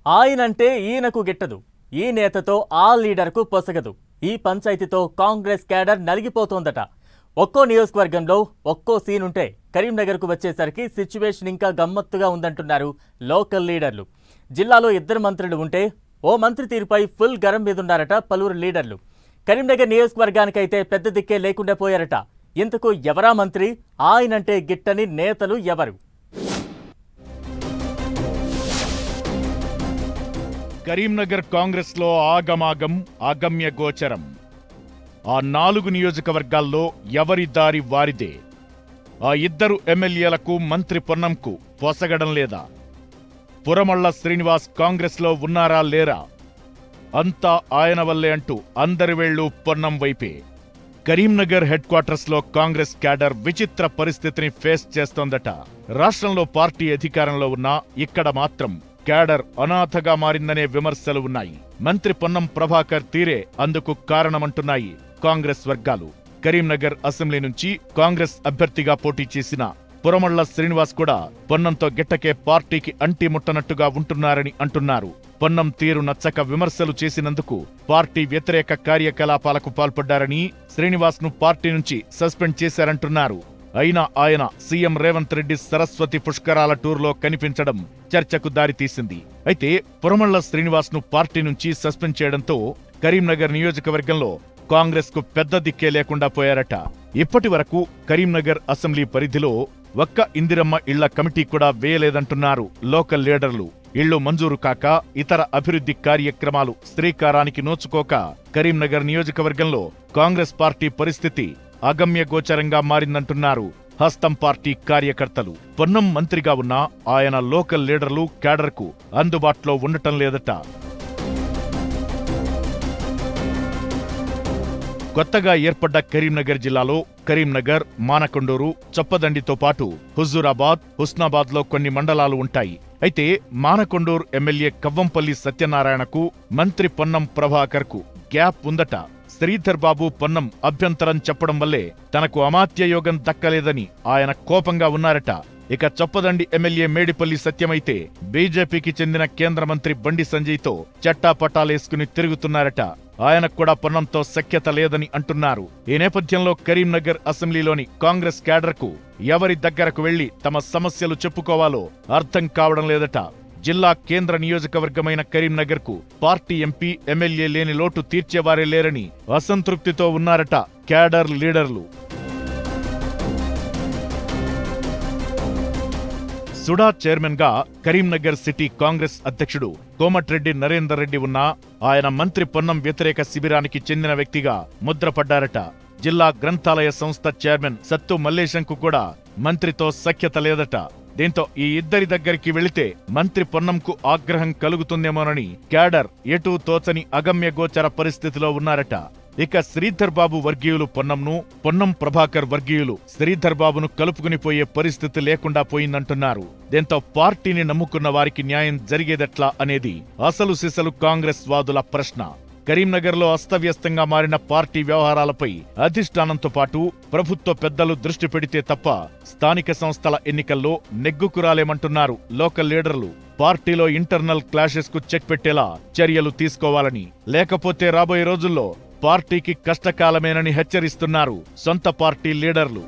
ఆయనంటే ఈయనకు గిట్టదు, ఈ నేతతో ఆ లీడర్కు పొసగదు. ఈ పంచాయతీతో కాంగ్రెస్ క్యాడర్ నలిగిపోతోందట. ఒక్కో నియోజకవర్గంలో ఒక్కో సీన్ ఉంటే కరీంనగర్కు వచ్చేసరికి సిచ్యువేషన్ ఇంకా గమ్మత్తుగా ఉందంటున్నారు లోకల్ లీడర్లు. జిల్లాలో 2 మంత్రులు ఉంటే ఓ మంత్రి తీరుపై ఫుల్ గరం మీదున్నారట పలువురు లీడర్లు. కరీంనగర్ నియోజకవర్గానికైతే పెద్ద దిక్కే లేకుండా పోయారట. ఇంతకు ఎవరా మంత్రి? ఆయనంటే గిట్టని నేతలు ఎవరు? కరీంనగర్ కాంగ్రెస్ లో ఆగమాగం, అగమ్య గోచరం. ఆ 4 నియోజకవర్గాల్లో ఎవరి దారి వారిదే. ఆ 2 ఎమ్మెల్యేలకు మంత్రి పొన్నంకు పొసగడం లేదా? పురమళ్ళ శ్రీనివాస్ కాంగ్రెస్ లో ఉన్నారా లేరా? అంతా ఆయన వల్లే అంటూ అందరి వేళ్లు పొన్నం వైపే. కరీంనగర్ హెడ్ క్వార్టర్స్ లో కాంగ్రెస్ క్యాడర్ విచిత్ర పరిస్థితిని ఫేస్ చేస్తోందట. రాష్ట్రంలో పార్టీ అధికారంలో ఉన్నా ఇక్కడ మాత్రం క్యాడర్ అనాథగా మారిందనే విమర్శలు ఉన్నాయి. మంత్రి పొన్నం ప్రభాకర్ తీరే అందుకు కారణమంటున్నాయి కాంగ్రెస్ వర్గాలు. కరీంనగర్ అసెంబ్లీ నుంచి కాంగ్రెస్ అభ్యర్థిగా పోటీ చేసిన పురమళ్ళ శ్రీనివాస్ కూడా పొన్నంతో గిట్టకే పార్టీకి అంటి ముట్టనట్టుగా ఉంటున్నారని అంటున్నారు. పొన్నం తీరు నచ్చక విమర్శలు చేసినందుకు పార్టీ వ్యతిరేక కార్యకలాపాలకు పాల్పడ్డారని శ్రీనివాస్ ను పార్టీ నుంచి సస్పెండ్ చేశారంటున్నారు. అయినా ఆయన సీఎం రేవంత్ రెడ్డి సరస్వతి పుష్కరాల టూర్లో కనిపించడం చర్చకు దారితీసింది. అయితే పురమళ్ళ శ్రీనివాస్ ను పార్టీ నుంచి సస్పెండ్ చేయడంతో కరీంనగర్ నియోజకవర్గంలో కాంగ్రెస్ కు పెద్ద దిక్కే లేకుండా పోయారట. ఇప్పటి వరకు కరీంనగర్ అసెంబ్లీ పరిధిలో ఒక్క ఇందిరమ్మ ఇళ్ల కమిటీ కూడా వేయలేదంటున్నారు లోకల్ లీడర్లు. ఇళ్లు మంజూరు కాక ఇతర అభివృద్ధి కార్యక్రమాలు శ్రీకారానికి నోచుకోక కరీంనగర్ నియోజకవర్గంలో కాంగ్రెస్ పార్టీ పరిస్థితి అగమ్య గోచరంగా మారిందంటున్నారు హస్తం పార్టీ కార్యకర్తలు. పొన్నం మంత్రిగా ఉన్న ఆయన లోకల్ లీడర్లు క్యాడర్కు అందుబాటులో ఉండటం లేదట. కొత్తగా ఏర్పడ్డ కరీంనగర్ జిల్లాలో కరీంనగర్, మానకొండూరు, చొప్పదండితో పాటు హుజూరాబాద్, హుస్నాబాద్ లో కొన్ని మండలాలు ఉంటాయి. అయితే మానకొండూరు ఎమ్మెల్యే కవ్వంపల్లి సత్యనారాయణకు మంత్రి పొన్నం ప్రభాకర్ కు గ్యాప్ ఉందట. శ్రీధర్ బాబు పొన్నం అభ్యంతరం చెప్పడం వల్లే తనకు అమాత్యయోగం దక్కలేదని ఆయన కోపంగా ఉన్నారట. ఇక చొప్పదండి ఎమ్మెల్యే మేడిపల్లి సత్యమైతే బీజేపీకి చెందిన కేంద్ర మంత్రి బండి సంజయ్తో చట్టాపట్టాలేసుకుని తిరుగుతున్నారట. ఆయనకు కూడా పొన్నంతో సఖ్యత లేదని అంటున్నారు. ఈ నేపథ్యంలో కరీంనగర్ అసెంబ్లీలోని కాంగ్రెస్ క్యాడర్కు ఎవరి దగ్గరకు వెళ్లి తమ సమస్యలు చెప్పుకోవాలో అర్థం కావడం లేదట. జిల్లా కేంద్ర నియోజకవర్గమైన కరీంనగర్ కు పార్టీ ఎంపీ, ఎమ్మెల్యే లేని లోటు తీర్చేవారే లేరని అసంతృప్తితో ఉన్నారట క్యాడర్ లీడర్లు. సుడా చైర్మన్ గా కరీంనగర్ సిటీ కాంగ్రెస్ అధ్యక్షుడు కోమటిరెడ్డి నరేందర్ రెడ్డి ఉన్నా ఆయన మంత్రి పొన్నం వ్యతిరేక శిబిరానికి చెందిన వ్యక్తిగా ముద్రపడ్డారట. జిల్లా గ్రంథాలయ సంస్థ చైర్మన్ సత్తు మల్లేశంకు కూడా మంత్రితో సఖ్యత లేదట. దీంతో ఈ ఇద్దరి దగ్గరికి వెళితే మంత్రి పొన్నంకు ఆగ్రహం కలుగుతుందేమోనని క్యాడర్ ఎటూ తోచని అగమ్య గోచర పరిస్థితిలో ఉన్నారట. ఇక శ్రీధర్ బాబు వర్గీయులు పొన్నంను, పొన్నం ప్రభాకర్ వర్గీయులు శ్రీధర్ బాబును కలుపుకునిపోయే పరిస్థితి లేకుండా పోయిందంటున్నారు. దీంతో పార్టీని నమ్ముకున్న వారికి న్యాయం జరిగేదెట్లా అనేది అసలు సిసలు కాంగ్రెస్ వాదుల ప్రశ్న. కరీంనగర్లో అస్తవ్యస్తంగా మారిన పార్టీ వ్యవహారాలపై అధిష్టానంతో పాటు ప్రభుత్వ పెద్దలు దృష్టి పెడితే తప్ప స్థానిక సంస్థల ఎన్నికల్లో నెగ్గుకురాలేమంటున్నారు లోకల్ లీడర్లు. పార్టీలో ఇంటర్నల్ క్లాషెస్ కు చెక్ పెట్టేలా చర్యలు తీసుకోవాలని, లేకపోతే రాబోయే రోజుల్లో పార్టీకి కష్టకాలమేనని హెచ్చరిస్తున్నారు సొంత పార్టీ లీడర్లు.